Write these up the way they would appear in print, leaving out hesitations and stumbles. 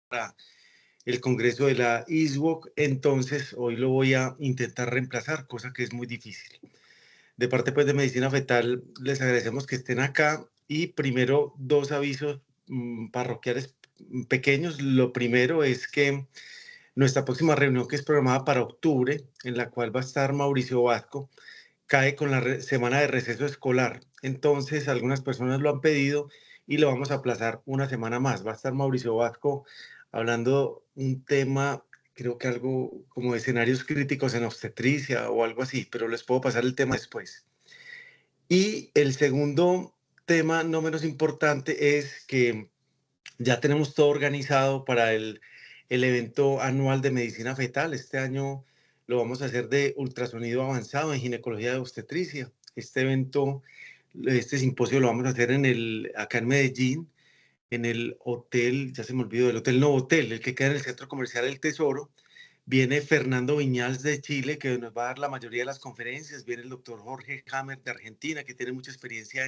para el congreso de la ISWOC, entonces hoy lo voy a intentar reemplazar, cosa que es muy difícil. De parte pues de Medicina Fetal, les agradecemos que estén acá y primero dos avisos parroquiales pequeños. Lo primero es que nuestra próxima reunión, que es programada para octubre, en la cual va a estar Mauricio Vasco, cae con la semana de receso escolar. Entonces, algunas personas lo han pedido y lo vamos a aplazar una semana más. Va a estar Mauricio Vasco hablando un tema, creo que algo como de escenarios críticos en obstetricia o algo así, pero les puedo pasar el tema después. Y el segundo tema, no menos importante, es que ya tenemos todo organizado para el evento anual de medicina fetal. Este año lo vamos a hacer de ultrasonido avanzado en ginecología de obstetricia. Este evento, este simposio lo vamos a hacer acá en Medellín, en el hotel, ya se me olvidó, el Hotel Novotel, el que queda en el Centro Comercial El Tesoro. Viene Fernando Viñals de Chile, que nos va a dar la mayoría de las conferencias. Viene el doctor Jorge Hammer de Argentina, que tiene mucha experiencia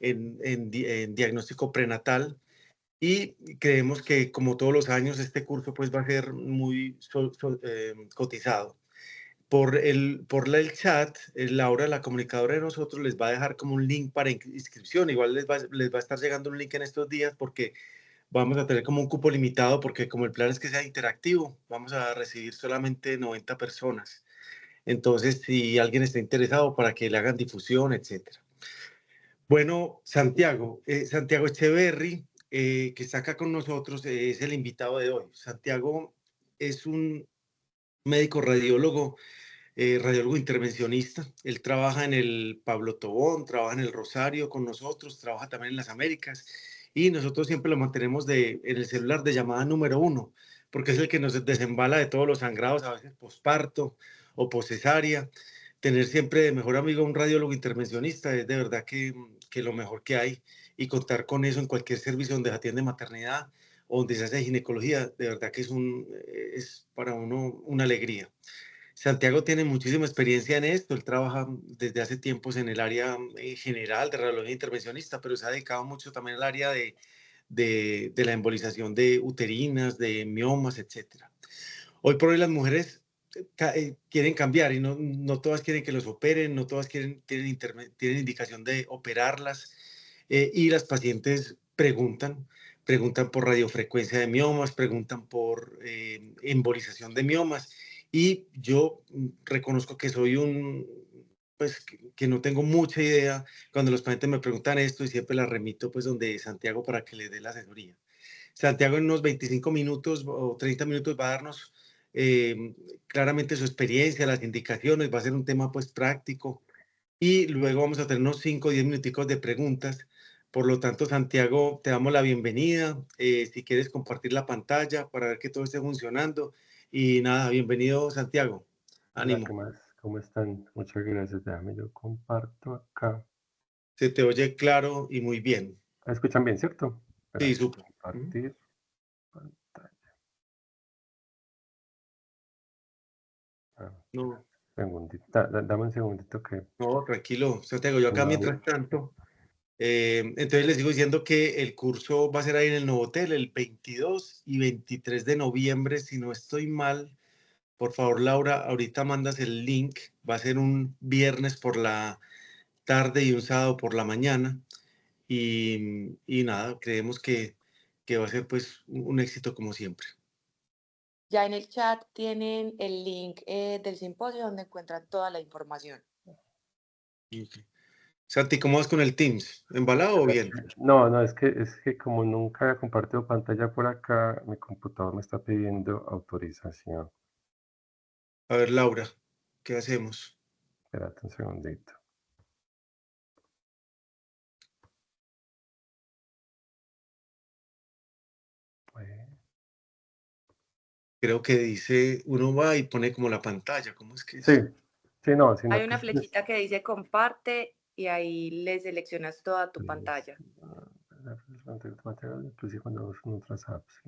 en diagnóstico prenatal. Y creemos que, como todos los años, este curso pues va a ser muy cotizado. Por el chat, Laura, la comunicadora de nosotros, les va a dejar como un link para inscripción. Igual les va a estar llegando un link en estos días porque vamos a tener como un cupo limitado, porque como el plan es que sea interactivo, vamos a recibir solamente 90 personas. Entonces, si alguien está interesado, para que le hagan difusión, etcétera. Bueno, Santiago Echeverry, que está acá con nosotros, es el invitado de hoy. Santiago es un médico radiólogo intervencionista. Él trabaja en el Pablo Tobón, trabaja en el Rosario con nosotros, trabaja también en las Américas, y nosotros siempre lo mantenemos en el celular de llamada número 1, porque es el que nos desembala de todos los sangrados, a veces posparto o poscesárea. Tener siempre de mejor amigo un radiólogo intervencionista es de verdad que lo mejor que hay, y contar con eso en cualquier servicio donde se atiende maternidad o donde se hace ginecología, de verdad que es para uno una alegría. Santiago tiene muchísima experiencia en esto. Él trabaja desde hace tiempos en el área general de radiología intervencionista, pero se ha dedicado mucho también al área de la embolización de uterinas, de miomas, etcétera. Hoy por hoy las mujeres quieren cambiar, y no todas quieren que los operen, no todas tienen indicación de operarlas, y las pacientes preguntan por radiofrecuencia de miomas, preguntan por embolización de miomas, y yo reconozco que soy pues que no tengo mucha idea cuando los pacientes me preguntan esto, y siempre la remito pues donde Santiago para que les dé la asesoría. Santiago en unos 25 minutos o 30 minutos va a darnos claramente su experiencia, las indicaciones, va a ser un tema pues práctico, y luego vamos a tener unos 5 o 10 minuticos de preguntas. Por lo tanto, Santiago, te damos la bienvenida. Si quieres compartir la pantalla para ver que todo esté funcionando. Y nada, bienvenido, Santiago. Hola, ¿qué Ánimo. más? ¿Cómo están? Muchas gracias. Déjame yo comparto acá. Se te oye claro y muy bien. ¿Me escuchan bien, cierto? Sí, Espérame, súper. Ujú. compartir pantalla. Ah, No, segundito. Dame un segundito que no, tranquilo, Santiago. Yo acá, no hago. mientras tanto, entonces les sigo diciendo que el curso va a ser ahí en el Novotel el 22 y 23 de noviembre, si no estoy mal. Por favor, Laura, ahorita mandas el link. Va a ser un viernes por la tarde y un sábado por la mañana. Y nada, creemos que va a ser pues un éxito como siempre. Ya en el chat tienen el link del simposio donde encuentran toda la información. Ok. Santi, ¿cómo vas con el Teams? ¿Embalado o bien? No, no, es que como nunca he compartido pantalla por acá, mi computador me está pidiendo autorización. A ver, Laura, ¿qué hacemos? Espérate un segundito. Eh, Creo que dice, uno va y pone como la pantalla. ¿Cómo es que Sí, es? sí, no, sino Hay que una flechita que dice comparte y ahí le seleccionas toda tu pantalla. inclusive cuando uso en otras apps.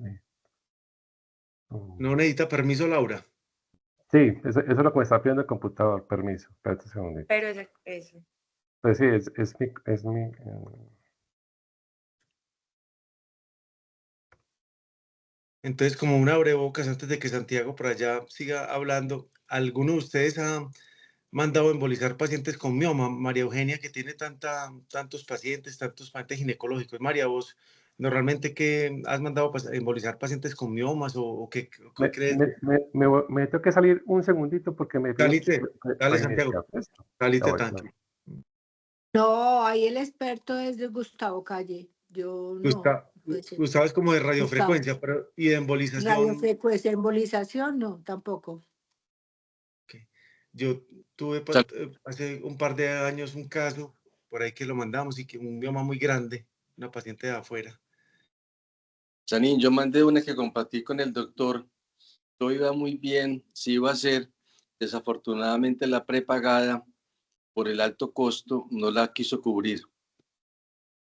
No necesita permiso, Laura. Sí, eso es lo que me está pidiendo el computador, permiso. Espérate un segundito. Pero eso. Pues sí, es mi. Entonces, como un abrebocas antes de que Santiago por allá siga hablando, ¿alguno de ustedes ha mandado a embolizar pacientes con mioma? María Eugenia, que tiene tantos pacientes ginecológicos. María, vos, normalmente, ¿qué has mandado embolizar pacientes con miomas o qué crees? Me tengo que salir un segundito porque me Salite, dale, Santiago, reiniciar esto. Ya salite voy, tanto. No, ahí el experto es de Gustavo Calle. Yo no, puede ser. Gustavo es como de Gustavo. radiofrecuencia, pero y de embolización. Radiofrecuencia, embolización, no, tampoco. Yo tuve hace un par de años un caso por ahí que lo mandamos y que un mioma muy grande, una paciente de afuera. Janine, yo mandé una que compartí con el doctor. Todo iba muy bien, sí iba a ser. Desafortunadamente la prepagada, por el alto costo, no la quiso cubrir.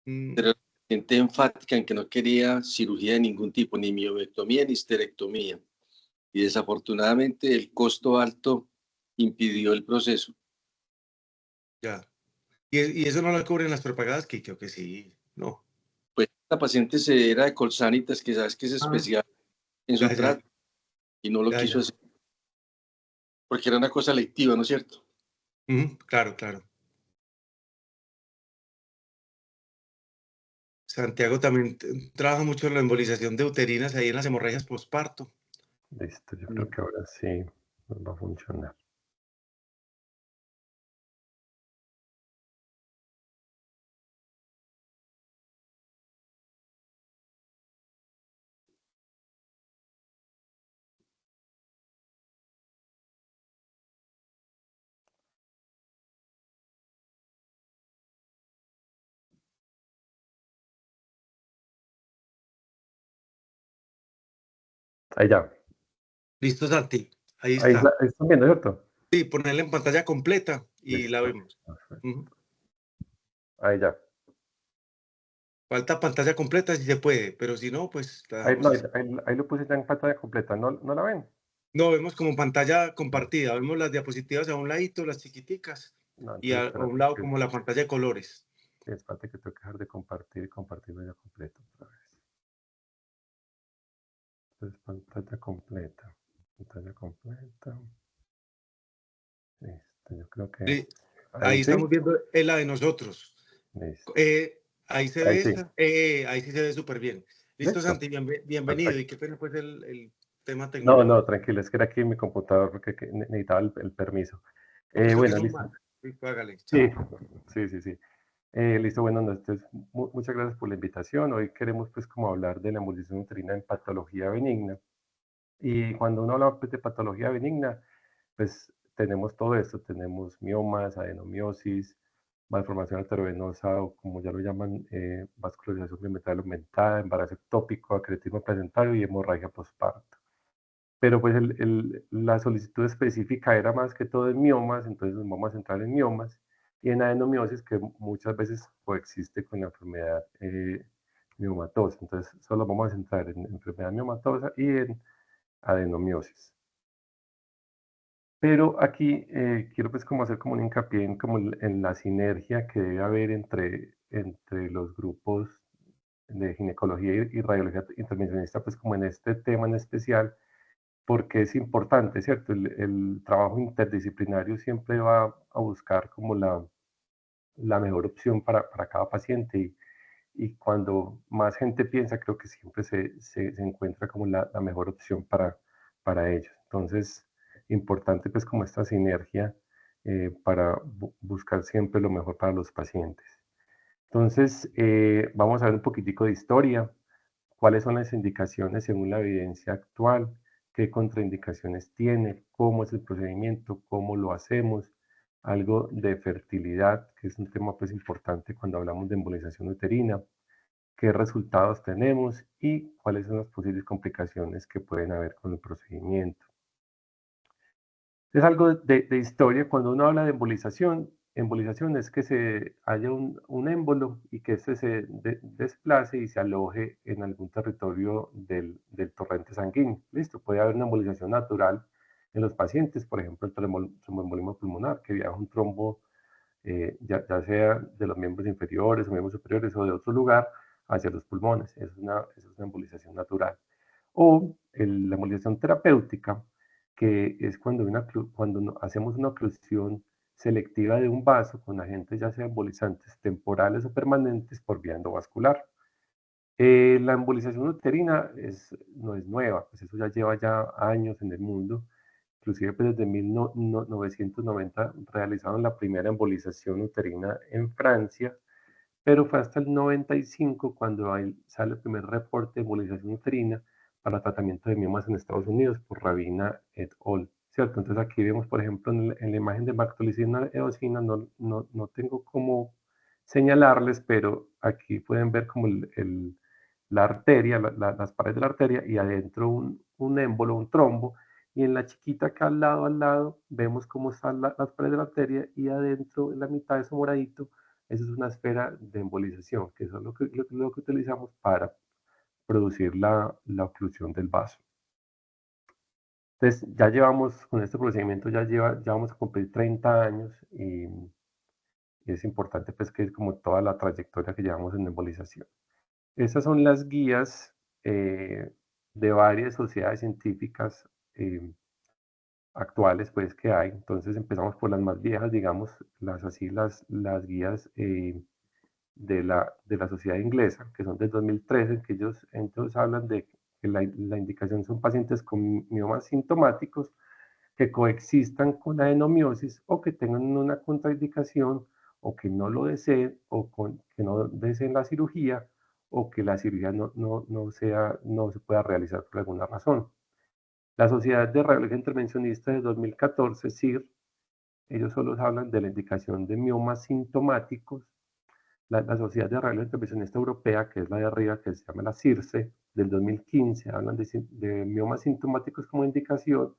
Pero la paciente enfática en que no quería cirugía de ningún tipo, ni miomectomía ni histerectomía. Y desafortunadamente el costo alto impidió el proceso. Ya. ¿Y eso no lo cubren las prepagadas? Que creo que sí, no. Pues la paciente era de Colsanitas, que sabes que es especial en su trato, y no lo quiso hacer. Porque era una cosa lectiva, ¿no es cierto? Claro, claro. Santiago también trabaja mucho en la embolización de uterinas ahí en las hemorragias posparto. Listo, yo creo que ahora sí nos va a funcionar. Ahí ya. Listo, Santi. Ahí Ahí está. están viendo, ¿cierto? Sí, ponerla en pantalla completa y Listo. la vemos. Ahí ya. Falta pantalla completa si se puede, pero si no, pues la Ahí, dejamos no, así. ahí lo puse ya en pantalla completa. ¿No la ven? No, vemos como pantalla compartida. Vemos las diapositivas a un ladito, las chiquiticas, No, y entonces a un espérate lado que, como la pantalla de colores. espérate que tengo que dejar de compartir y compartirlo ya completo otra vez. Entonces pantalla completa. Pantalla completa. Listo, yo creo que Sí, ahí ahí sí. estamos viendo la de nosotros. Listo. Ahí se Ahí ve sí. esa. Ahí sí se ve súper bien. Listo, Listo. Santi, bienvenido. Perfecto. Y qué pena pues el tema No, tecnológico. tranquilo, es que era aquí en mi computador porque necesitaba el permiso. Eso que Bueno, son listo. más. Sí, págale, Sí, chao. sí. Listo, bueno, entonces, muchas gracias por la invitación. Hoy queremos pues como hablar de la embolización uterina en patología benigna. Y cuando uno habla pues, de patología benigna, pues tenemos todo esto, tenemos miomas, adenomiosis, malformación arteriovenosa o como ya lo llaman, vascularización perimetral aumentada, embarazo ectópico, acretismo placentario y hemorragia postparto. Pero pues la solicitud específica era más que todo en miomas, entonces nos vamos a centrar en miomas y en adenomiosis, que muchas veces coexiste con la enfermedad miomatosa. Entonces solo vamos a centrar en enfermedad miomatosa y en adenomiosis. Pero aquí quiero pues como hacer como un hincapié en, como en la sinergia que debe haber entre los grupos de ginecología y radiología intervencionista, pues como en este tema en especial, porque es importante, ¿cierto? El trabajo interdisciplinario siempre va a buscar como la mejor opción para cada paciente y cuando más gente piensa, creo que siempre se encuentra como la mejor opción para ellos. Entonces, importante pues como esta sinergia para buscar siempre lo mejor para los pacientes. Entonces, vamos a ver un poquitico de historia, cuáles son las indicaciones según la evidencia actual, qué contraindicaciones tiene, cómo es el procedimiento, cómo lo hacemos, algo de fertilidad, que es un tema pues importante cuando hablamos de embolización uterina, qué resultados tenemos y cuáles son las posibles complicaciones que pueden haber con el procedimiento. Es algo de historia. Cuando uno habla de embolización es que se haya un émbolo y que este se desplace y se aloje en algún territorio del torrente sanguíneo. Listo, puede haber una embolización natural en los pacientes, por ejemplo, el tromboembolismo pulmonar, que viaja un trombo, ya sea de los miembros inferiores o miembros superiores o de otro lugar hacia los pulmones. Es una embolización natural. o la embolización terapéutica, que es cuando hacemos una oclusión selectiva de un vaso con agentes ya sea embolizantes temporales o permanentes por vía endovascular. La embolización uterina no es nueva, pues eso ya lleva ya años en el mundo. Inclusive pues desde 1990 realizaron la primera embolización uterina en Francia, pero fue hasta el 95 cuando sale el primer reporte de embolización uterina para tratamiento de miomas en Estados Unidos por Rabina et al. ¿Cierto? Entonces aquí vemos, por ejemplo, en la imagen de bactolicina eosina, no tengo cómo señalarles, pero aquí pueden ver como la arteria, las paredes de la arteria y adentro un émbolo, un trombo, y en la chiquita que al lado, vemos cómo están las paredes de la arteria y adentro, en la mitad de ese moradito, eso es una esfera de embolización, que eso es lo que utilizamos para producir la oclusión del vaso. Entonces, ya llevamos, con este procedimiento, ya vamos a cumplir 30 años y es importante pues que es como toda la trayectoria que llevamos en embolización. Esas son las guías de varias sociedades científicas actuales pues que hay. Entonces empezamos por las más viejas, digamos, las guías de la sociedad inglesa, que son del 2013, que ellos hablan de que la indicación son pacientes con miomas sintomáticos que coexistan con la adenomiosis o que tengan una contraindicación o que no lo deseen o que no deseen la cirugía o que la cirugía no se pueda realizar por alguna razón. La Sociedad de Radiología Intervencionista de 2014, SIR, ellos solo hablan de la indicación de miomas sintomáticos. La Sociedad de Radiología Intervencionista Europea, que es la de arriba, que se llama la CIRSE, del 2015, hablan de miomas sintomáticos como indicación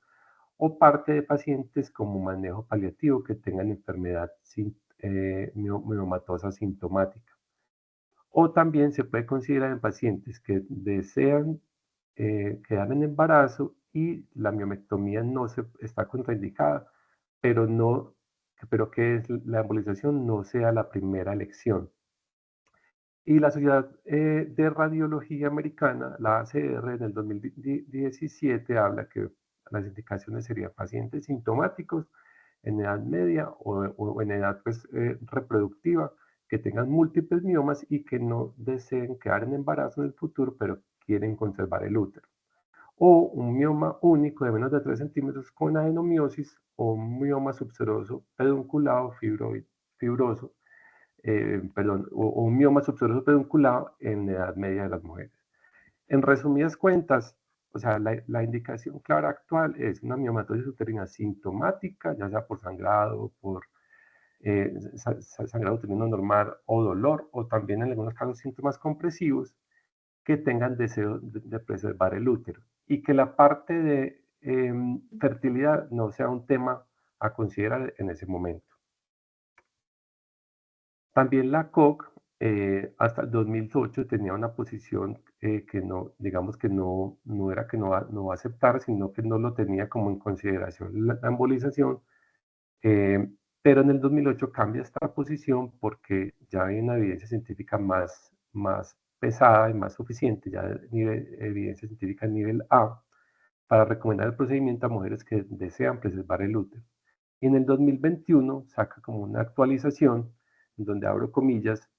o parte de pacientes como manejo paliativo que tengan enfermedad miomatosa sintomática. O también se puede considerar en pacientes que desean quedar en embarazo y la miomectomía no está contraindicada, pero que la embolización no sea la primera elección. Y la Sociedad de Radiología Americana, la ACR, en el 2017 habla que las indicaciones serían pacientes sintomáticos en edad media o en edad pues, reproductiva, que tengan múltiples miomas y que no deseen quedar en embarazo en el futuro, pero quieren conservar el útero. O un mioma único de menos de 3 centímetros con adenomiosis o un mioma subseroso pedunculado fibroso, o un mioma subseroso pedunculado en edad media de las mujeres. En resumidas cuentas, o sea, la indicación clara actual es una miomatosis uterina sintomática, ya sea por sangrado, por sangrado uterino normal o dolor, o también en algunos casos síntomas compresivos que tengan deseo de preservar el útero y que la parte de fertilidad no sea un tema a considerar en ese momento. También la COC hasta el 2008 tenía una posición que no, digamos que no era que no va a aceptar, sino que no lo tenía como en consideración la embolización, pero en el 2008 cambia esta posición porque ya hay una evidencia científica más pesada y más suficiente, ya evidencia científica nivel A, para recomendar el procedimiento a mujeres que desean preservar el útero. Y en el 2021 saca como una actualización, donde abro comillas,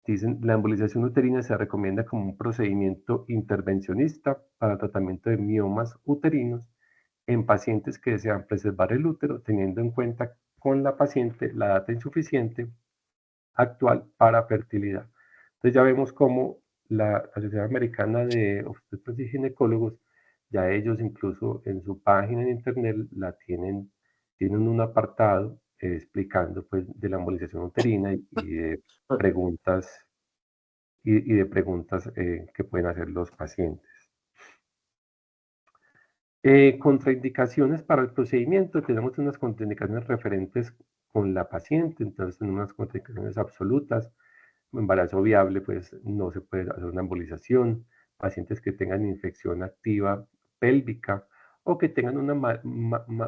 dicen, la embolización uterina se recomienda como un procedimiento intervencionista para tratamiento de miomas uterinos en pacientes que desean preservar el útero, teniendo en cuenta con la paciente la data insuficiente actual para fertilidad. Entonces ya vemos cómo la Sociedad Americana de Obstetras y Ginecólogos, ya ellos incluso en su página en internet tienen un apartado explicando pues de la embolización uterina y de preguntas que pueden hacer los pacientes. Contraindicaciones para el procedimiento. Tenemos unas contraindicaciones referentes con la paciente, entonces tenemos unas contraindicaciones absolutas. Embarazo viable, pues no se puede hacer una embolización. Pacientes que tengan infección activa pélvica o que tengan una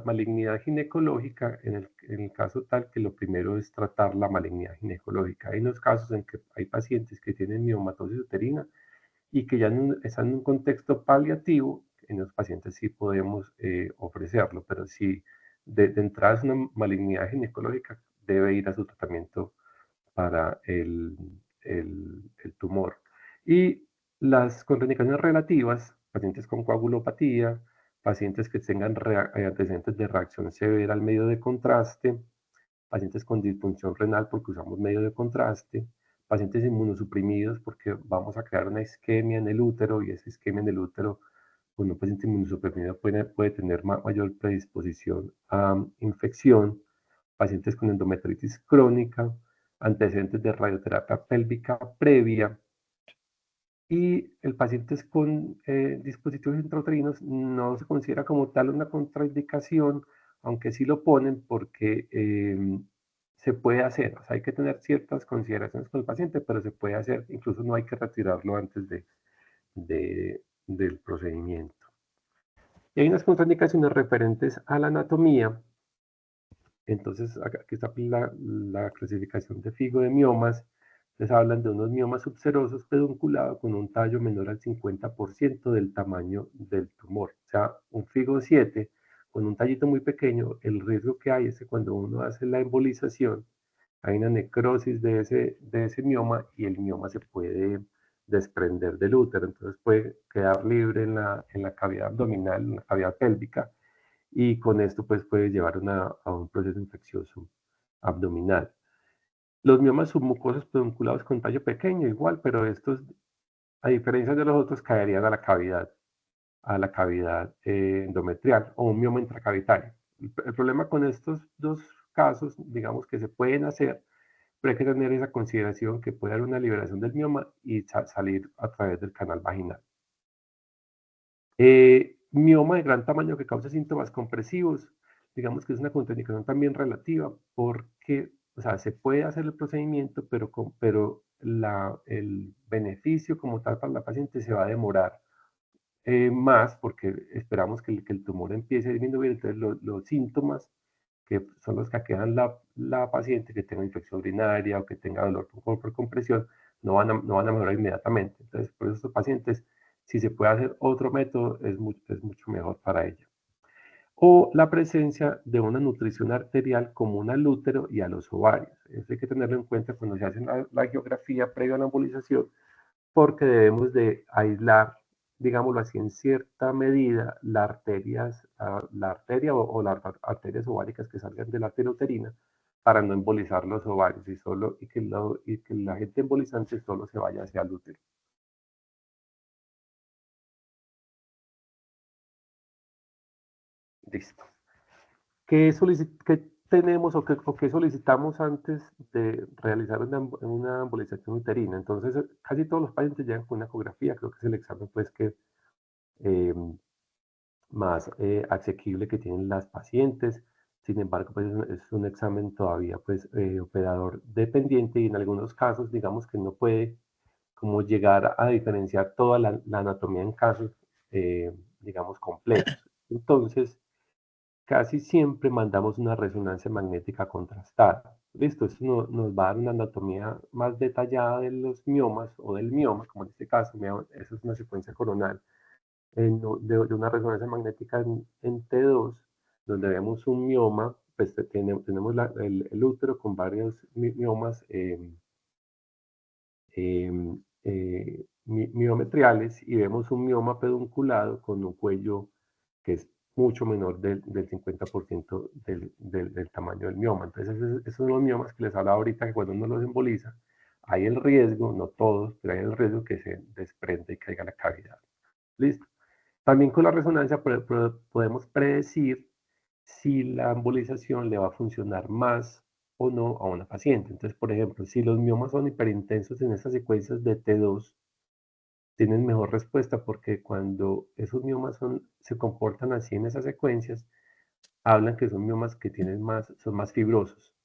malignidad ginecológica, en el caso tal que lo primero es tratar la malignidad ginecológica. Hay unos casos en que hay pacientes que tienen miomatosis uterina y que ya están en un contexto paliativo, en los pacientes sí podemos ofrecerlo, pero si de entrada es una malignidad ginecológica, debe ir a su tratamiento para el tumor. Y las contraindicaciones relativas, pacientes con coagulopatía, pacientes que tengan antecedentes de reacción severa al medio de contraste, pacientes con disfunción renal porque usamos medio de contraste, pacientes inmunosuprimidos porque vamos a crear una isquemia en el útero y esa isquemia en el útero, con un paciente inmunosuprimido puede tener mayor predisposición a infección, pacientes con endometritis crónica, antecedentes de radioterapia pélvica previa, y el paciente con dispositivos intrauterinos no se considera como tal una contraindicación, aunque sí lo ponen porque se puede hacer. O sea, hay que tener ciertas consideraciones con el paciente, pero se puede hacer, incluso no hay que retirarlo antes del procedimiento. Y hay unas contraindicaciones referentes a la anatomía. Entonces, aquí está la clasificación de FIGO de miomas. Les hablan de unos miomas subserosos pedunculados con un tallo menor al 50% del tamaño del tumor. O sea, un FIGO 7 con un tallito muy pequeño, el riesgo que hay es que cuando uno hace la embolización, hay una necrosis de ese mioma y el mioma se puede desprender del útero. Entonces puede quedar libre en la cavidad abdominal, en la cavidad pélvica, y con esto pues puede llevar a un proceso infeccioso abdominal. Los miomas submucosos pedunculados con tallo pequeño igual, pero estos, a diferencia de los otros, caerían a la cavidad endometrial o un mioma intracavitario. El problema con estos dos casos, digamos que se pueden hacer, pero hay que tener esa consideración que puede haber una liberación del mioma y salir a través del canal vaginal. Mioma de gran tamaño que causa síntomas compresivos, digamos que es una contraindicación también relativa porque, o sea, se puede hacer el procedimiento, pero el beneficio como tal para la paciente se va a demorar más porque esperamos que el tumor empiece a disminuir. Entonces los síntomas que son los que aquejan la paciente, que tenga infección urinaria o que tenga dolor por compresión, no van a mejorar inmediatamente. Entonces, por eso estos pacientes, si se puede hacer otro método, es mucho mejor para ella. O la presencia de una nutrición arterial común al útero y a los ovarios. Eso hay que tenerlo en cuenta cuando se hace la angiografía previa a la embolización, porque debemos de aislar, digámoslo así, en cierta medida, la arteria o las arterias ováricas que salgan de la arteria uterina para no embolizar los ovarios y que el agente embolizante solo se vaya hacia el útero. Listo. ¿Qué tenemos o qué solicitamos antes de realizar una embolización uterina? Entonces, casi todos los pacientes llegan con una ecografía, creo que es el examen pues que más asequible que tienen las pacientes. Sin embargo, pues es un examen todavía pues operador dependiente y en algunos casos digamos que no puede como llegar a diferenciar toda la anatomía en casos digamos completos. Entonces, casi siempre mandamos una resonancia magnética contrastada. Listo, eso nos va a dar una anatomía más detallada de los miomas o del mioma, como en este caso, eso es una secuencia coronal de una resonancia magnética en T2, donde vemos un mioma, pues tenemos el útero con varios miomas miometriales y vemos un mioma pedunculado con un cuello que es mucho menor del 50% del tamaño del mioma. Entonces, esos son los miomas que les hablaba ahorita, que cuando uno los emboliza, hay el riesgo, no todos, pero hay el riesgo que se desprende y caiga la cavidad. ¿Listo? También con la resonancia podemos predecir si la embolización le va a funcionar más o no a una paciente. Entonces, por ejemplo, si los miomas son hiperintensos en estas secuencias de T2, tienen mejor respuesta porque cuando esos miomas se comportan así en esas secuencias, hablan que son miomas que son más fibrosos.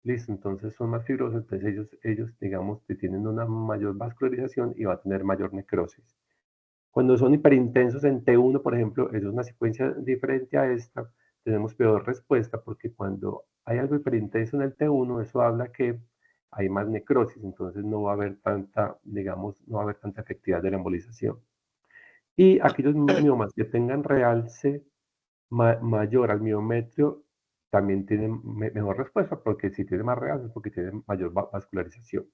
Listo, entonces son más fibrosos, entonces ellos digamos, que tienen una mayor vascularización y va a tener mayor necrosis. Cuando son hiperintensos en T1, por ejemplo, es una secuencia diferente a esta, tenemos peor respuesta porque cuando hay algo hiperintenso en el T1, eso habla que hay más necrosis, entonces no va a haber tanta, digamos, no va a haber tanta efectividad de la embolización. Y aquellos miomas que tengan realce mayor al miometrio también tienen mejor respuesta, porque si tiene más realce es porque tiene mayor vascularización.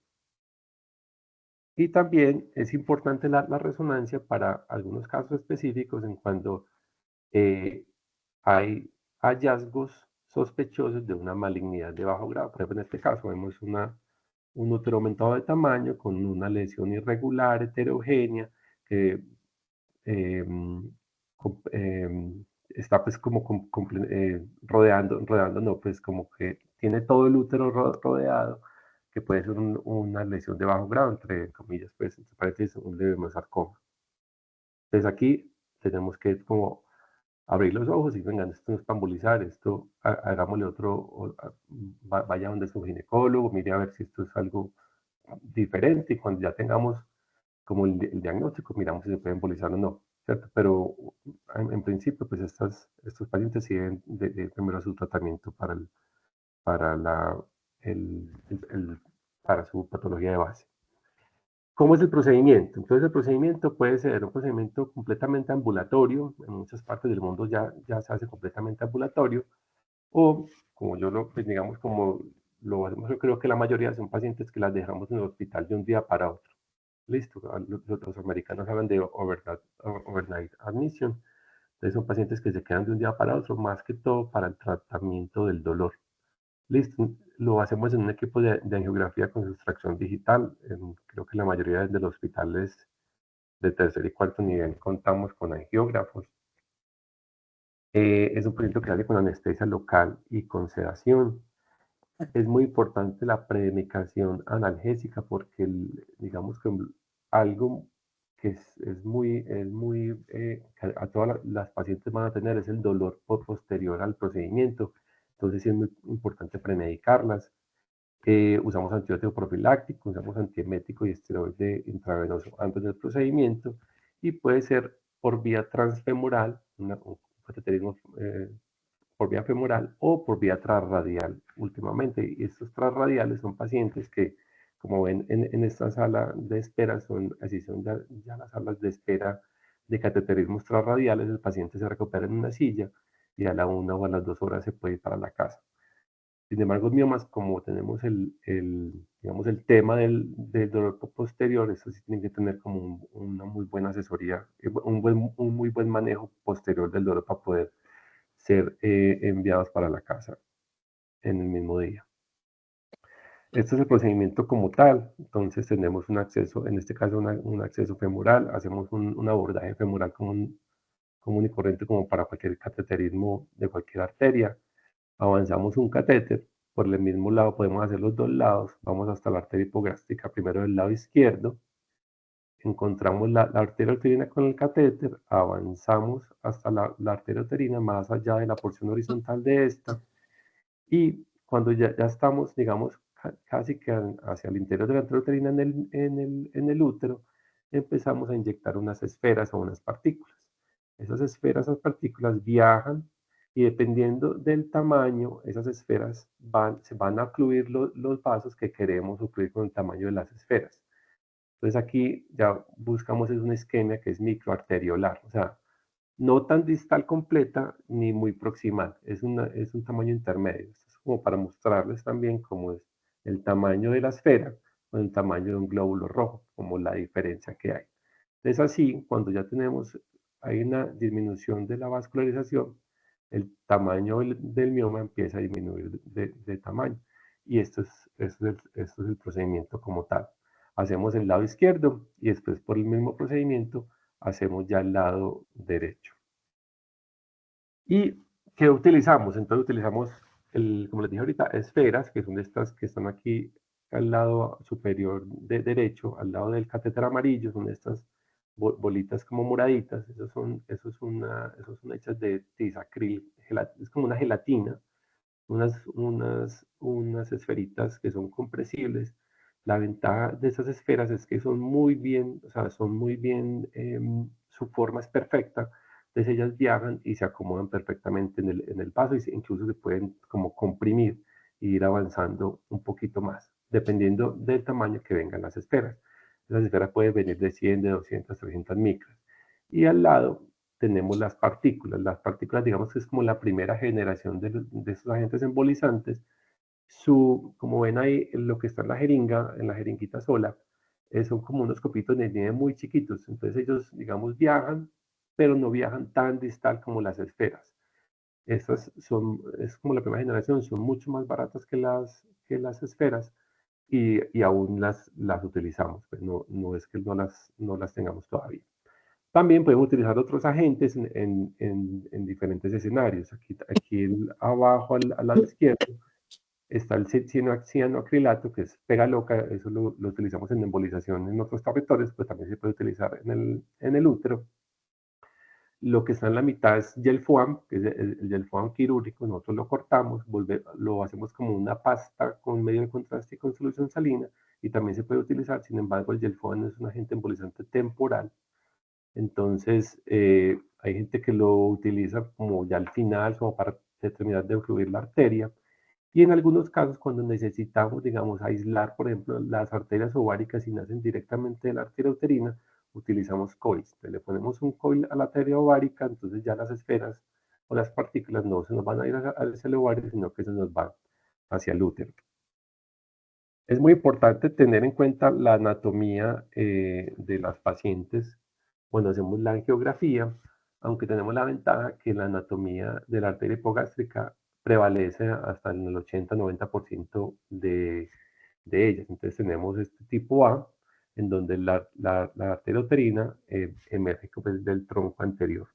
Y también es importante la resonancia para algunos casos específicos en cuando hay hallazgos sospechosos de una malignidad de bajo grado. Por ejemplo, en este caso vemos un útero aumentado de tamaño con una lesión irregular, heterogénea, que está pues como rodeando, no, pues como que tiene todo el útero rodeado, que puede ser una lesión de bajo grado, entre comillas, pues entre paréntesis, un levemasarcoma. Entonces aquí tenemos que como abrir los ojos y vengan, esto no es para embolizar, esto hagámosle otro, vaya donde su ginecólogo, mire a ver si esto es algo diferente, y cuando ya tengamos como el diagnóstico, miramos si se puede embolizar o no, ¿cierto? Pero en principio, pues estos pacientes siguen primero su tratamiento para, para su patología de base. ¿Cómo es el procedimiento? Entonces el procedimiento puede ser un procedimiento completamente ambulatorio, en muchas partes del mundo ya se hace completamente ambulatorio, o como yo pues digamos como lo hacemos, yo creo que la mayoría son pacientes que las dejamos en el hospital de un día para otro. Listo, los americanos hablan de overnight admission, entonces son pacientes que se quedan de un día para otro, más que todo para el tratamiento del dolor. Listo, lo hacemos en un equipo de angiografía con sustracción digital. Creo que la mayoría de los hospitales de tercer y cuarto nivel contamos con angiógrafos. Es un procedimiento que se hace con anestesia local y con sedación. Es muy importante la premedicación analgésica porque digamos que algo que es muy que a todas las pacientes van a tener es el dolor posterior al procedimiento. Entonces sí es muy importante premedicarlas. Usamos antibiótico profiláctico, usamos antiemético y esteroide intravenoso antes del procedimiento, y puede ser por vía transfemoral, un cateterismo por vía femoral o por vía transradial últimamente. Y estos transradiales son pacientes que, como ven en esta sala de espera, así son ya las salas de espera de cateterismos transradiales. El paciente se recupera en una silla y a la 1 o a las 2 horas se puede ir para la casa. Sin embargo, miomas, como tenemos digamos, el tema del dolor posterior, eso sí tiene que tener como una muy buena asesoría, un muy buen manejo posterior del dolor para poder ser enviados para la casa en el mismo día. Este es el procedimiento como tal. Entonces tenemos un acceso, en este caso un acceso femoral, hacemos un abordaje femoral común y corriente como para cualquier cateterismo de cualquier arteria. Avanzamos un catéter, por el mismo lado podemos hacer los dos lados, vamos hasta la arteria hipogástrica, primero del lado izquierdo, encontramos la arteria uterina con el catéter, avanzamos hasta la arteria uterina más allá de la porción horizontal de esta, y cuando ya estamos, digamos, casi que hacia el interior de la arteria uterina en el útero, empezamos a inyectar unas esferas o unas partículas. Esas esferas o partículas viajan y dependiendo del tamaño, esas esferas se van a ocluir los vasos que queremos ocluir con el tamaño de las esferas. Entonces aquí ya buscamos es una isquemia que es microarteriolar, o sea, no tan distal completa ni muy proximal, es un tamaño intermedio. Esto es como para mostrarles también cómo es el tamaño de la esfera con el tamaño de un glóbulo rojo, como la diferencia que hay. Es así, cuando ya hay una disminución de la vascularización, el tamaño del mioma empieza a disminuir de tamaño. Y esto es el procedimiento como tal. Hacemos el lado izquierdo y después por el mismo procedimiento hacemos ya el lado derecho. ¿Y qué utilizamos? Entonces utilizamos, como les dije ahorita, esferas, que son estas que están aquí al lado superior derecho, al lado del catéter amarillo, son estas bolitas como moraditas, esos son hechas de tisacril, es como una gelatina, unas esferitas que son compresibles. La ventaja de esas esferas es que son muy bien, o sea, su forma es perfecta, entonces ellas viajan y se acomodan perfectamente en el vaso, y incluso se pueden como comprimir e ir avanzando un poquito más. dependiendo del tamaño que vengan las esferas. Las esferas pueden venir de 100, de 200, 300 micras. Y al lado tenemos las partículas. Las partículas, digamos que es como la primera generación de estos agentes embolizantes. Como ven ahí, lo que está en la jeringuita sola, son como unos copitos de nieve muy chiquitos. Entonces ellos, digamos, viajan, pero no viajan tan distal como las esferas. Estas es como la primera generación, son mucho más baratas que las esferas y aún las utilizamos. Pues no es que no las tengamos todavía. También podemos utilizar otros agentes en diferentes escenarios. Aquí abajo al lado izquierdo está el cianoacrilato, que es pega loca, eso lo utilizamos en embolización en otros territorios, pues también se puede utilizar en el útero. Lo que está en la mitad es Gelfoam, que es el Gelfoam quirúrgico, nosotros lo cortamos, lo hacemos como una pasta con medio de contraste y con solución salina, y también se puede utilizar. Sin embargo, el Gelfoam es un agente embolizante temporal. Entonces, hay gente que lo utiliza como ya al final, como para terminar de ocluir la arteria. Y en algunos casos, cuando necesitamos, digamos, aislar, por ejemplo, las arterias ováricas y nacen directamente de la arteria uterina, utilizamos coils. Entonces, le ponemos un coil a la arteria ovárica, entonces ya las esferas o las partículas no se nos van a ir hacia el ovario, sino que se nos van hacia el útero. Es muy importante tener en cuenta la anatomía de las pacientes cuando hacemos la angiografía, aunque tenemos la ventaja que la anatomía de la arteria hipogástrica prevalece hasta en el 80-90% de ellas. Entonces tenemos este tipo A, en donde la arteria uterina emerge del tronco anterior.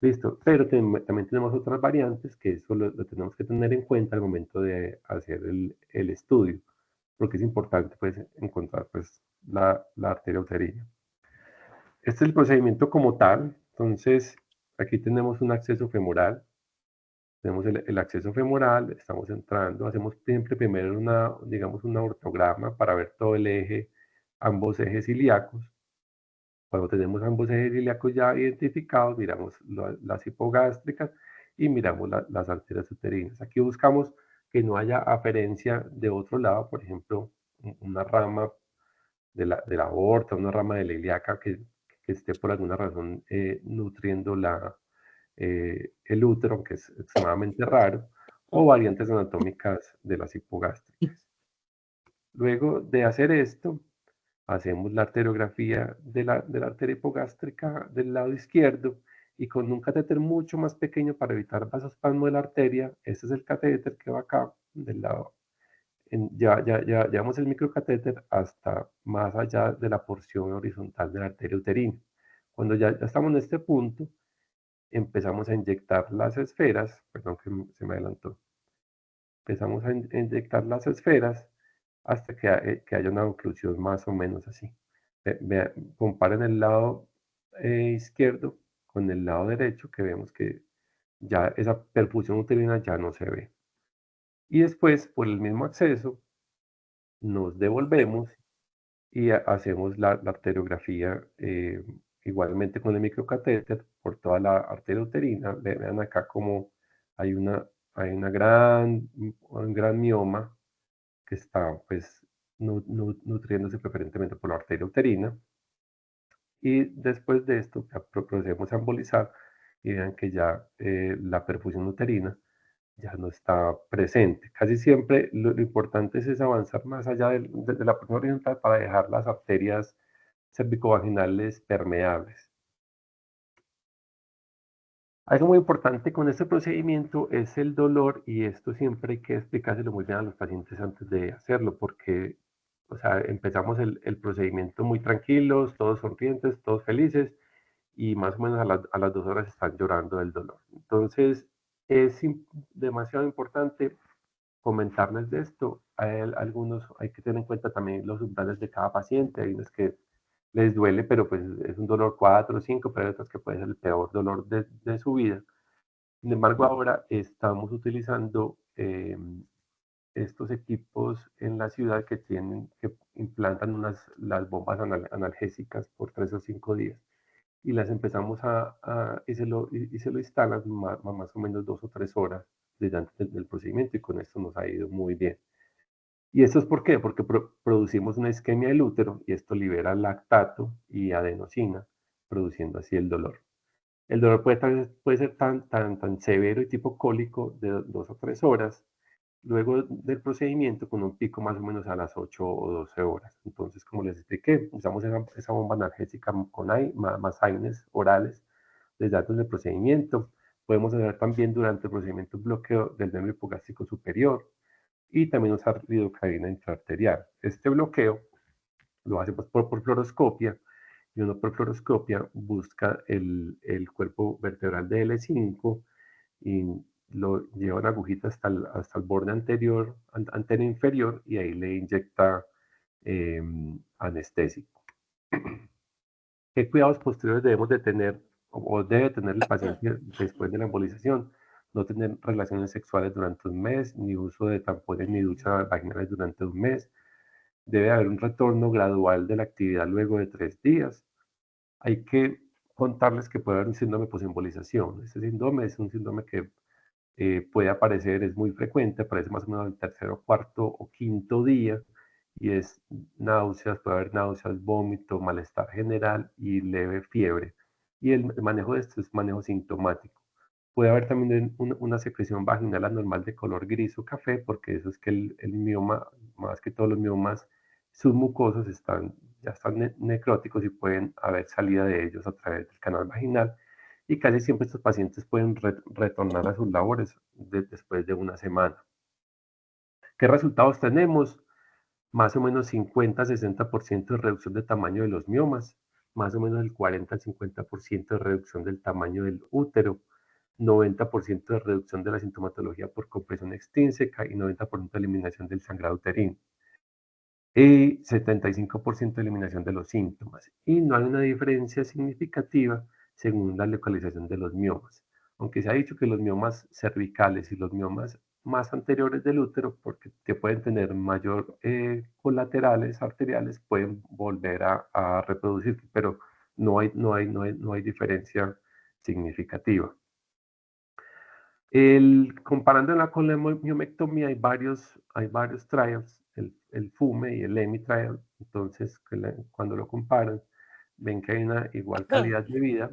Listo, pero también tenemos otras variantes que eso lo tenemos que tener en cuenta al momento de hacer el estudio, porque es importante pues, encontrar pues, la arteria uterina. Este es el procedimiento como tal. Entonces, aquí tenemos un acceso femoral. Tenemos el acceso femoral, estamos entrando, hacemos siempre primero digamos, una ortograma para ver todo el eje, ambos ejes ilíacos. Cuando tenemos ambos ejes ilíacos ya identificados, miramos las hipogástricas y miramos las arterias uterinas. Aquí buscamos que no haya aferencia de otro lado, por ejemplo, una rama de la aorta, una rama de la ilíaca que esté por alguna razón nutriendo el útero, que es extremadamente raro, o variantes anatómicas de las hipogástricas. Luego de hacer esto, hacemos la arteriografía de la arteria hipogástrica del lado izquierdo y con un catéter mucho más pequeño para evitar vasospasmo de la arteria. Este es el catéter que va acá del lado. Ya llevamos el microcatéter hasta más allá de la porción horizontal de la arteria uterina. Cuando ya estamos en este punto, empezamos a inyectar las esferas, perdón que se me adelantó, empezamos a inyectar las esferas hasta que haya una oclusión más o menos así. Comparen el lado izquierdo con el lado derecho, que vemos que ya esa perfusión uterina ya no se ve. Y después, por el mismo acceso, nos devolvemos y hacemos la arteriografía igualmente con el microcatéter por toda la arteria uterina. Vean acá como hay un gran mioma que está pues nutriéndose preferentemente por la arteria uterina. Y después de esto procedemos a embolizar y vean que ya la perfusión uterina ya no está presente. Casi siempre lo importante es avanzar más allá de la porción horizontal para dejar las arterias cervicovaginales permeables. Algo muy importante con este procedimiento es el dolor, y esto siempre hay que explicárselo muy bien a los pacientes antes de hacerlo, porque o sea, empezamos el procedimiento muy tranquilos, todos sonrientes, todos felices, y más o menos a las 2 horas están llorando del dolor. Entonces, es demasiado importante comentarles de esto. Hay que tener en cuenta también los umbrales de cada paciente. Hay unos que les duele, pero pues es un dolor 4 o 5, pero hay otros que puede ser el peor dolor de su vida. Sin embargo, ahora estamos utilizando estos equipos en la ciudad que implantan las bombas analgésicas por 3 o 5 días. Y las empezamos y se lo instalan más o menos 2 o 3 horas desde antes del procedimiento, y con esto nos ha ido muy bien. ¿Y esto es por qué? Porque producimos una isquemia del útero y esto libera lactato y adenosina, produciendo así el dolor. El dolor puede ser tan severo y tipo cólico de 2 o 3 horas, luego del procedimiento con un pico más o menos a las 8 o 12 horas. Entonces, como les expliqué, usamos esa bomba analgésica con más AINES orales desde antes del procedimiento. Podemos hacer también durante el procedimiento un bloqueo del nervio hipogástrico superior y también usar lidocaína intraarterial. Este bloqueo lo hacemos por fluoroscopia y uno por fluoroscopia busca el cuerpo vertebral de L5 y lo lleva una agujita hasta el borde anterior, antero inferior, y ahí le inyecta anestésico. ¿Qué cuidados posteriores debemos de tener o debe tener el paciente después de la embolización? No tener relaciones sexuales durante un mes, ni uso de tampones ni duchas vaginales durante un mes. Debe haber un retorno gradual de la actividad luego de 3 días. Hay que contarles que puede haber un síndrome posembolización. Este síndrome es un síndrome que puede aparecer, es muy frecuente, aparece más o menos el tercero, cuarto o quinto día y es náuseas, puede haber náuseas, vómito, malestar general y leve fiebre. Y el manejo de esto es manejo sintomático. Puede haber también una secreción vaginal anormal de color gris o café, porque eso es que el mioma, más que todos los miomas submucosos, ya están necróticos y pueden haber salida de ellos a través del canal vaginal. Y casi siempre estos pacientes pueden retornar a sus labores después de una semana. ¿Qué resultados tenemos? Más o menos 50-60% de reducción de tamaño de los miomas, más o menos el 40-50% de reducción del tamaño del útero, 90% de reducción de la sintomatología por compresión extrínseca y 90% de eliminación del sangrado uterino. Y 75% de eliminación de los síntomas. Y no hay una diferencia significativa según la localización de los miomas. Aunque se ha dicho que los miomas cervicales y los miomas más anteriores del útero, porque que pueden tener mayor colaterales arteriales, pueden volver a reproducirse, pero no hay diferencia significativa. Comparándola con la miomectomía, hay varios trials, el FUME y el EMI trial. Entonces, cuando lo comparan, ven que hay una igual calidad de vida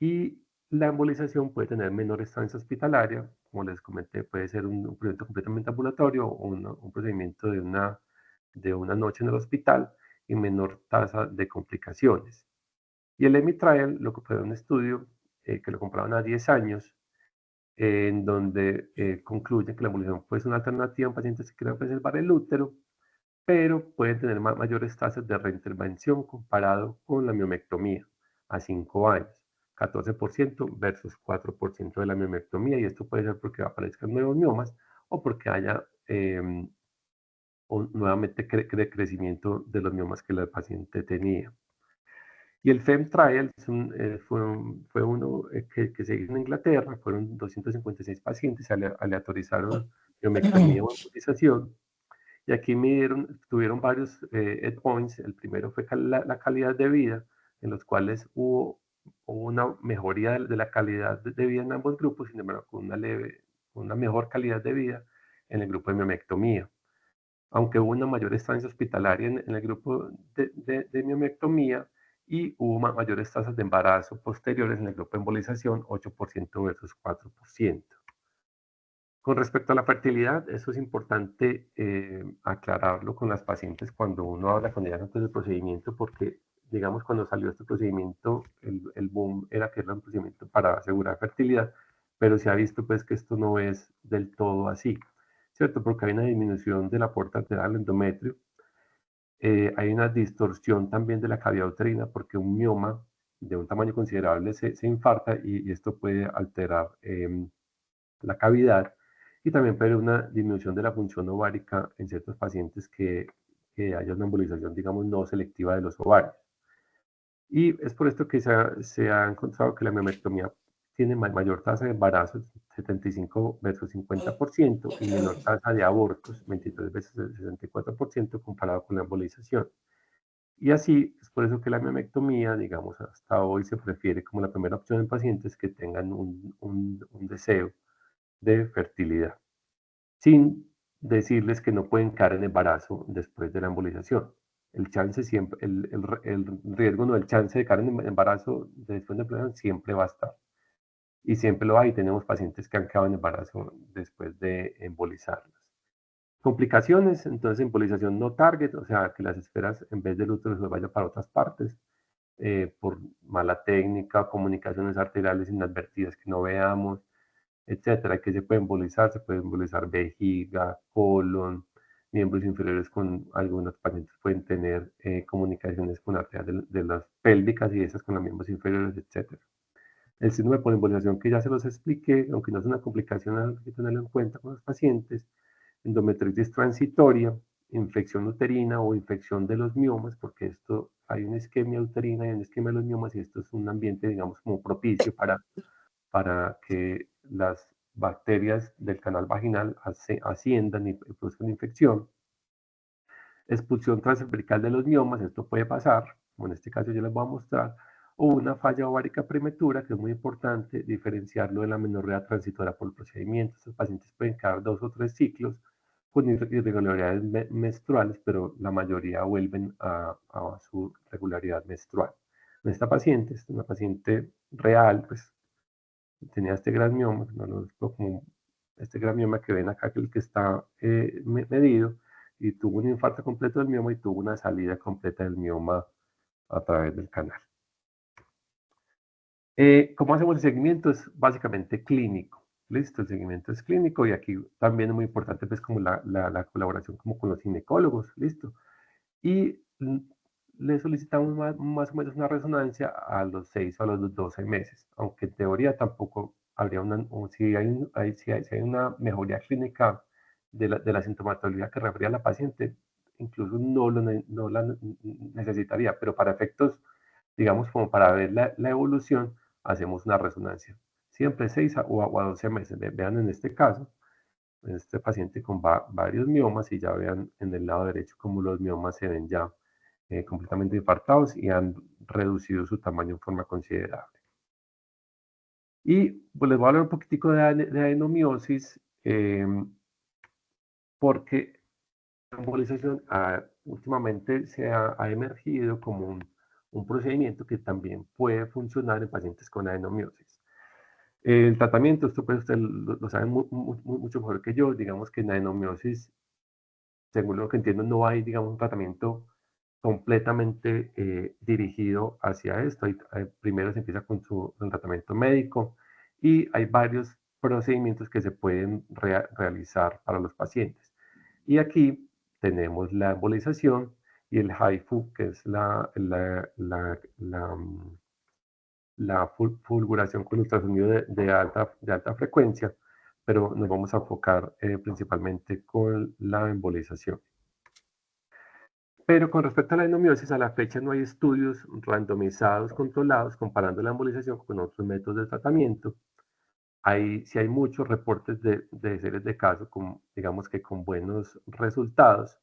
y la embolización puede tener menor estancia hospitalaria. Como les comenté, puede ser un procedimiento completamente ambulatorio o un procedimiento de una noche en el hospital y menor tasa de complicaciones. Y el EMI trial, lo que fue un estudio que lo compraron a 10 años, en donde concluyen que la embolización puede ser una alternativa en pacientes que quieren preservar el útero, pero pueden tener mayores tasas de reintervención comparado con la miomectomía a 5 años, 14% versus 4% de la miomectomía, y esto puede ser porque aparezcan nuevos miomas o porque haya nuevamente crecimiento de los miomas que el paciente tenía. Y el FEM Trial fue uno que se hizo en Inglaterra, fueron 256 pacientes, se aleatorizaron miomectomía o embolización, y aquí tuvieron varios endpoints. El primero fue la calidad de vida, en los cuales hubo una mejoría de la calidad de vida en ambos grupos, sin embargo, con una mejor calidad de vida en el grupo de miomectomía. Aunque hubo una mayor estancia hospitalaria en el grupo de miomectomía y hubo mayores tasas de embarazo posteriores en el grupo de embolización, 8% versus 4%. Con respecto a la fertilidad, eso es importante aclararlo con las pacientes cuando uno habla con ellas antes del procedimiento, porque, digamos, cuando salió este procedimiento, el boom era que era un procedimiento para asegurar fertilidad, pero se ha visto pues que esto no es del todo así, ¿cierto? Porque hay una disminución del aporte arterial al endometrio, hay una distorsión también de la cavidad uterina porque un mioma de un tamaño considerable se infarta y esto puede alterar la cavidad, y también puede haber una disminución de la función ovárica en ciertos pacientes que haya una embolización, digamos, no selectiva de los ovarios. Y es por esto que se ha encontrado que la miomectomía tiene mayor tasa de embarazos, 75 versus 50%, y menor tasa de abortos, 23 veces 64%, comparado con la embolización. Y así, es por eso que la miomectomía, digamos, hasta hoy se prefiere como la primera opción en pacientes que tengan un deseo de fertilidad, sin decirles que no pueden caer en embarazo después de la embolización. El chance siempre, el riesgo, no, el chance de caer en embarazo después de la embolización siempre va a estar. Y siempre lo hay. Tenemos pacientes que han quedado en embarazo después de embolizarlas. Complicaciones, entonces embolización no target, o sea, que las esferas en vez del útero se vayan para otras partes, por mala técnica, comunicaciones arteriales inadvertidas que no veamos, etcétera. Que se puede embolizar vejiga, colon, miembros inferiores. Con algunos pacientes pueden tener comunicaciones con arterias de las pélvicas y esas con los miembros inferiores, etcétera. El síndrome por embolización, que ya se los expliqué, aunque no es una complicación, hay que tenerlo en cuenta con los pacientes. Endometritis transitoria, infección uterina o infección de los miomas, porque esto hay una isquemia uterina y una isquemia de los miomas, y esto es un ambiente, digamos, como propicio para que las bacterias del canal vaginal asciendan y produzcan infección. Expulsión transcervical de los miomas, esto puede pasar, como en este caso yo les voy a mostrar, o una falla ovárica prematura, que es muy importante diferenciarlo de la menorrea transitora por el procedimiento. Estos pacientes pueden quedar 2 o 3 ciclos con irregularidades menstruales, pero la mayoría vuelven a su regularidad menstrual. En esta paciente, es una paciente real, pues tenía este gran mioma, como este gran mioma que ven acá, que el que está medido, y tuvo un infarto completo del mioma y tuvo una salida completa del mioma a través del canal. ¿Cómo hacemos el seguimiento? Es básicamente clínico. Listo, el seguimiento es clínico, y aquí también es muy importante pues como la colaboración como con los ginecólogos, listo. Y le solicitamos más o menos una resonancia a los 6 o a los 12 meses, aunque en teoría tampoco habría si hay una mejoría clínica de la sintomatología que refería a la paciente, incluso no la necesitaría, pero para efectos, digamos, como para ver la evolución, hacemos una resonancia. Siempre 6 o a 12 meses. Vean en este caso, en este paciente con varios miomas, y ya vean en el lado derecho cómo los miomas se ven ya completamente infartados y han reducido su tamaño en forma considerable. Y pues les voy a hablar un poquitico de adenomiosis, porque la embolización últimamente ha emergido como un procedimiento que también puede funcionar en pacientes con adenomiosis. El tratamiento, esto pues ustedes lo saben mucho mejor que yo. Digamos que en adenomiosis, según lo que entiendo, no hay, digamos, un tratamiento completamente dirigido hacia esto. Primero se empieza con el tratamiento médico, y hay varios procedimientos que se pueden realizar para los pacientes. Y aquí tenemos la embolización y el HIFU, que es la fulguración con ultrasonido de alta frecuencia, pero nos vamos a enfocar principalmente con la embolización. Pero con respecto a la adenomiosis, a la fecha no hay estudios randomizados controlados comparando la embolización con otros métodos de tratamiento. Sí hay muchos reportes de series de casos, digamos que con buenos resultados.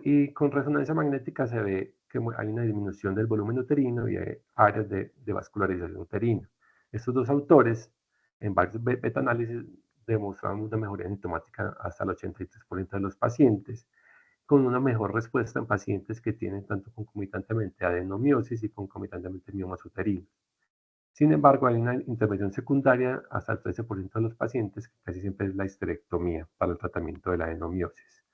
Y con resonancia magnética se ve que hay una disminución del volumen uterino y hay áreas de vascularización uterina. Estos dos autores, en varios metaanálisis, demostraron una mejoría sintomática hasta el 83% de los pacientes, con una mejor respuesta en pacientes que tienen tanto concomitantemente adenomiosis y concomitantemente miomas uterinos. Sin embargo, hay una intervención secundaria hasta el 13% de los pacientes, que casi siempre es la histerectomía para el tratamiento de la adenomiosis.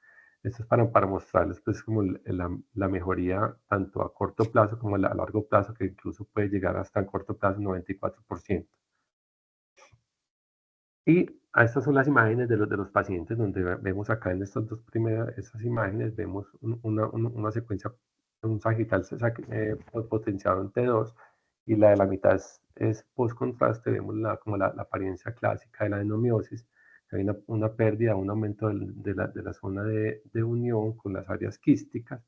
Esto es para mostrarles pues como la mejoría tanto a corto plazo como a largo plazo, que incluso puede llegar hasta en corto plazo 94%. Y estas son las imágenes de los pacientes, donde vemos acá en estas dos primeras imágenes, vemos una secuencia, un sagital potenciado en T2, y la de la mitad es post-contraste. Vemos como la apariencia clásica de la adenomiosis. Hay una pérdida, un aumento de la zona de unión con las áreas quísticas,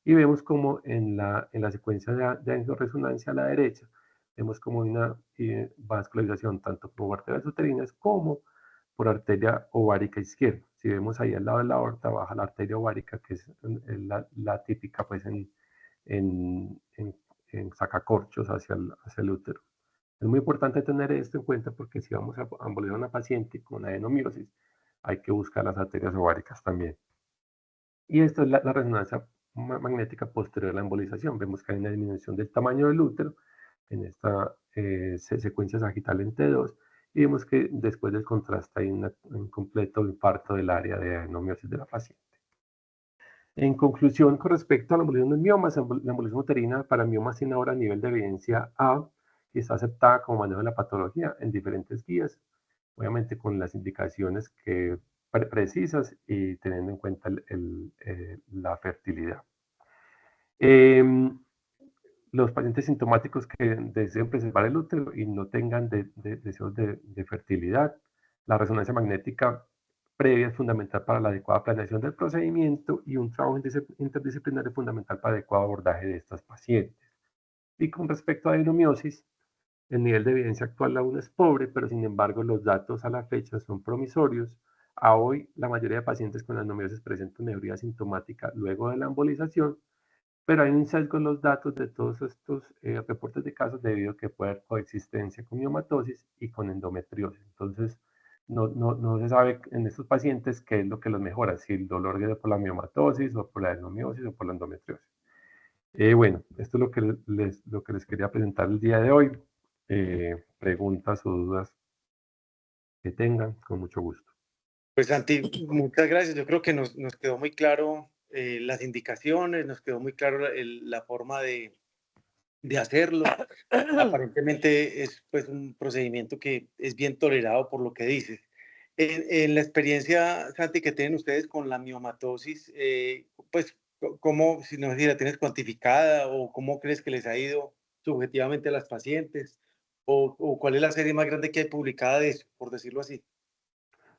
y vemos como en la secuencia de angioresonancia a la derecha, vemos como una vascularización tanto por arterias uterinas como por arteria ovárica izquierda. Si vemos ahí al lado de la aorta, baja la arteria ovárica, que es la típica pues en sacacorchos hacia el útero. Es muy importante tener esto en cuenta, porque si vamos a embolizar a una paciente con adenomiosis, hay que buscar las arterias ováricas también. Y esto es la resonancia magnética posterior a la embolización. Vemos que hay una disminución del tamaño del útero en esta secuencia sagital en T2, y vemos que después del contraste hay un completo infarto del área de adenomiosis de la paciente. En conclusión, con respecto a la embolización de miomas, la embolización uterina para miomas tiene ahora nivel de evidencia A y está aceptada como manejo de la patología en diferentes guías, obviamente con las indicaciones precisas y teniendo en cuenta la fertilidad. Los pacientes sintomáticos que deseen preservar el útero y no tengan deseos de fertilidad, la resonancia magnética previa es fundamental para la adecuada planeación del procedimiento y un trabajo interdisciplinario fundamental para el adecuado abordaje de estas pacientes. Y con respecto a adenomiosis, el nivel de evidencia actual aún es pobre, pero sin embargo los datos a la fecha son promisorios. A hoy, la mayoría de pacientes con adenomiosis presentan neuría sintomática luego de la embolización, pero hay un sesgo en los datos de todos estos reportes de casos debido a que puede haber coexistencia con miomatosis y con endometriosis. Entonces, no se sabe en estos pacientes qué es lo que los mejora, si el dolor viene por la miomatosis o por la adenomiosis o por la endometriosis. Bueno, esto es lo que les quería presentar el día de hoy. Preguntas o dudas que tengan, con mucho gusto. Pues Santi, muchas gracias. Yo creo que nos quedó muy claro las indicaciones, nos quedó muy claro la forma de hacerlo. Aparentemente es pues un procedimiento que es bien tolerado por lo que dices. En la experiencia, Santi, que tienen ustedes con la miomatosis, pues, ¿cómo, si no sé si la tienes cuantificada o cómo crees que les ha ido subjetivamente a las pacientes? ¿O cuál es la serie más grande que hay publicada de eso, por decirlo así?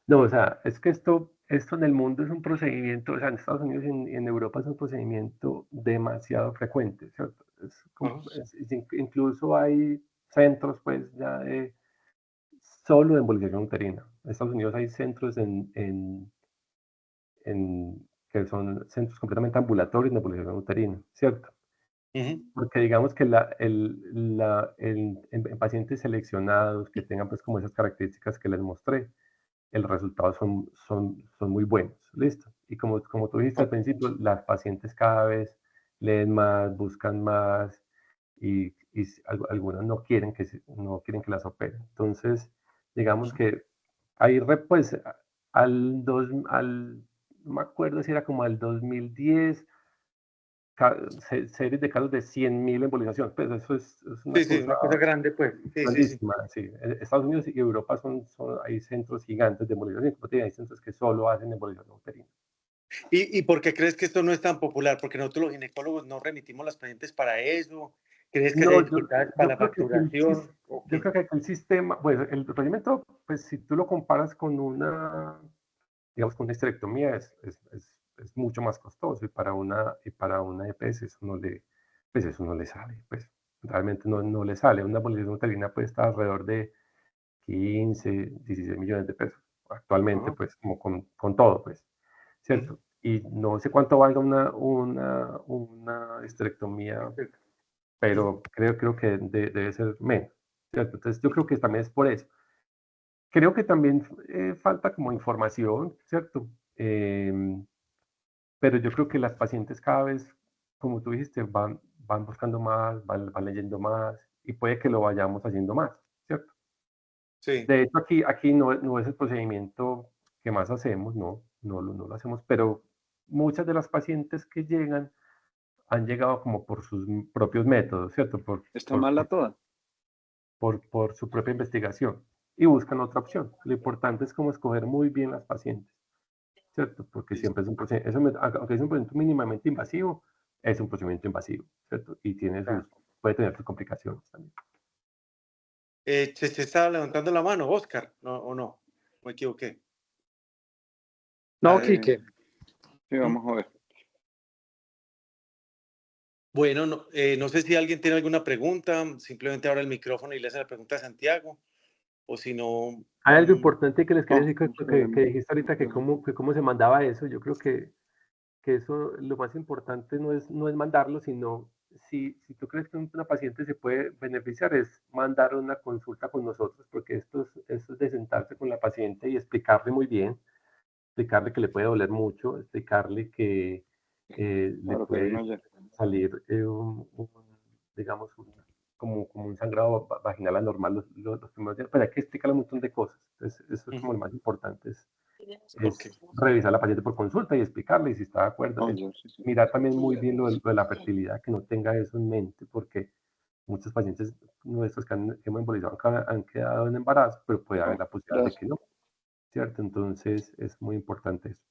No, o sea, es que esto en el mundo es un procedimiento, o sea, en Estados Unidos y en Europa es un procedimiento demasiado frecuente, ¿cierto? Incluso hay centros, pues, ya solo de embolización uterina. En Estados Unidos hay centros que son centros completamente ambulatorios de embolización uterina, ¿cierto? Porque digamos que en pacientes seleccionados que tengan, pues, como esas características que les mostré, el resultado son muy buenos, ¿listo? Y como tú dijiste al principio, las pacientes cada vez leen más, buscan más y algunas no quieren que las operen. Entonces, digamos que ahí, pues, no me acuerdo si era como al 2010, series de casos de 100.000 embolizaciones, pues eso es una Sí, sí, cosa una cosa grande, pues. Sí, sí, sí. grandísima, sí. Estados Unidos y Europa hay centros gigantes de embolización, como te digo, hay centros que solo hacen embolización uterina. ¿Y por qué crees que esto no es tan popular? Porque nosotros los ginecólogos no remitimos las pacientes para eso. ¿Crees que hay dificultades para la facturación? Yo creo que el sistema, pues el procedimiento, pues si tú lo comparas con digamos, con una histerectomía es mucho más costoso y para una EPS eso no le sale, pues realmente no le sale. Una embolización uterina puede estar alrededor de 15, 16 millones de pesos actualmente, pues como con todo, pues, ¿cierto? Y no sé cuánto valga una histerectomía, pero creo que debe ser menos, ¿cierto? Entonces yo creo que también es por eso. Creo que también falta como información, ¿cierto? Pero yo creo que las pacientes cada vez, como tú dijiste, van buscando más, van leyendo más y puede que lo vayamos haciendo más, ¿cierto? Sí. De hecho, aquí no es el procedimiento que más hacemos, no lo hacemos, pero muchas de las pacientes que llegan han llegado como por sus propios métodos, ¿cierto? ¿Está mala toda? Por su propia investigación y buscan otra opción. Lo importante es como escoger muy bien las pacientes, ¿cierto? Porque siempre es un procedimiento, aunque es un procedimiento mínimamente invasivo, es un procedimiento invasivo, ¿cierto? Y puede tener sus complicaciones también. Se estaba levantando la mano, Oscar, ¿no, o no? Me equivoqué. No, Quique. Sí, vamos a ver. Bueno, no sé si alguien tiene alguna pregunta, simplemente abre el micrófono y le hace la pregunta a Santiago, o si no... Hay algo importante que les quería decir que dijiste ahorita, que cómo se mandaba eso. Yo creo que eso, lo más importante no es mandarlo, sino si tú crees que una paciente se puede beneficiar, es mandar una consulta con nosotros, porque esto es de sentarse con la paciente y explicarle muy bien explicarle que le puede doler mucho, explicarle que le puede salir, digamos, como un sangrado vaginal anormal los primeros días, pero hay que explicarle un montón de cosas. Entonces, eso es como lo más importante, es revisar a la paciente por consulta y explicarle, y si está de acuerdo, mirar también muy bien lo de la fertilidad, que no tenga eso en mente, porque muchos pacientes nuestros que hemos embolizado han quedado en embarazo, pero puede haber la posibilidad de que no, ¿cierto? Entonces, es muy importante eso.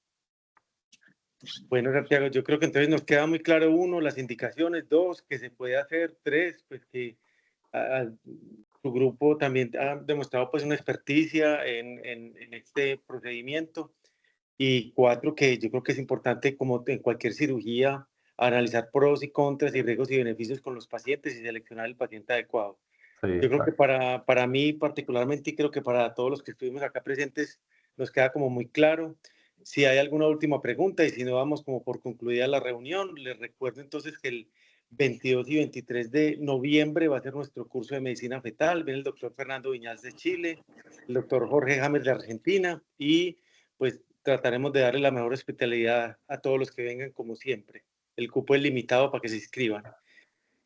Bueno, Santiago, yo creo que entonces nos queda muy claro, 1, las indicaciones, 2, que se puede hacer, 3, pues que su grupo también ha demostrado pues una experticia en este procedimiento, y 4, que yo creo que es importante, como en cualquier cirugía, analizar pros y contras y riesgos y beneficios con los pacientes y seleccionar el paciente adecuado. Sí, yo creo que para mí particularmente, y creo que para todos los que estuvimos acá presentes, nos queda como muy claro. Si hay alguna última pregunta, y si no, vamos como por concluida la reunión. Les recuerdo entonces que el 22 y 23 de noviembre va a ser nuestro curso de medicina fetal. Viene el doctor Fernando Viñas de Chile, el doctor Jorge James de Argentina, y pues trataremos de darle la mejor hospitalidad a todos los que vengan, como siempre. El cupo es limitado para que se inscriban.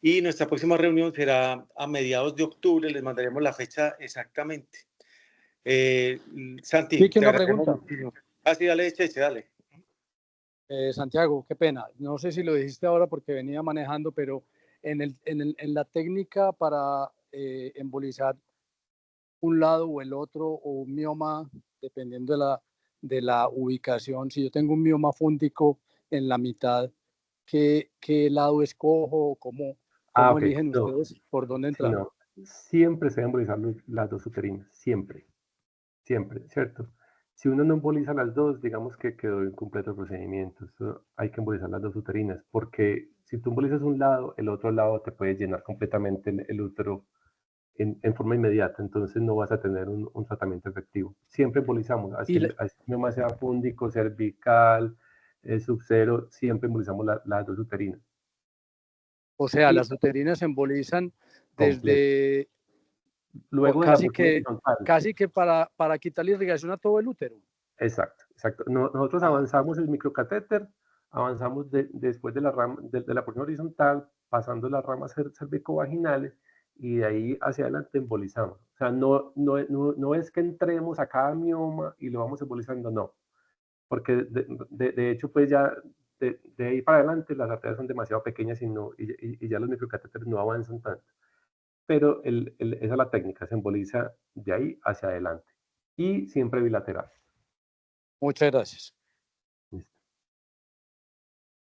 Y nuestra próxima reunión será a mediados de octubre, les mandaremos la fecha exactamente. Santi, Quique, una pregunta. Sí, dale, Cheche, dale. Santiago, qué pena. No sé si lo dijiste ahora porque venía manejando, pero en la técnica para embolizar un lado o el otro, o un mioma, dependiendo de la ubicación, si yo tengo un mioma fúndico en la mitad, ¿qué lado escojo? ¿Cómo eligen ustedes por dónde entrar? Sí, no. Siempre se deben embolizar las dos uterinas, siempre, ¿cierto? Si uno no emboliza las dos, digamos que quedó incompleto el procedimiento. Hay que embolizar las dos uterinas, porque si tú embolizas un lado, el otro lado te puede llenar completamente el útero en forma inmediata, entonces no vas a tener un tratamiento efectivo. Siempre embolizamos, así no sea fúndico, cervical, subsero, siempre embolizamos las dos uterinas. O sea, las uterinas se embolizan desde... Luego casi que para quitar la irrigación a todo el útero. Exacto. Nosotros avanzamos el microcatéter, avanzamos después de la rama, de la porción horizontal, pasando las ramas cervicovaginales, y de ahí hacia adelante embolizamos. O sea, no es que entremos a cada mioma y lo vamos embolizando, no. Porque de hecho, pues ya de ahí para adelante las arterias son demasiado pequeñas y ya los microcatéteres no avanzan tanto. Pero esa es la técnica, se emboliza de ahí hacia adelante. Y siempre bilateral. Muchas gracias. Listo.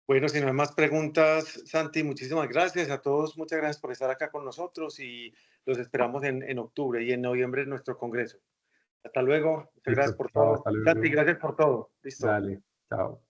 Bueno, si no hay más preguntas, Santi, muchísimas gracias a todos. Muchas gracias por estar acá con nosotros, y los esperamos en octubre y en noviembre en nuestro congreso. Hasta luego. Muchas gracias por todo. Santi, gracias por todo. Listo. Dale, chao.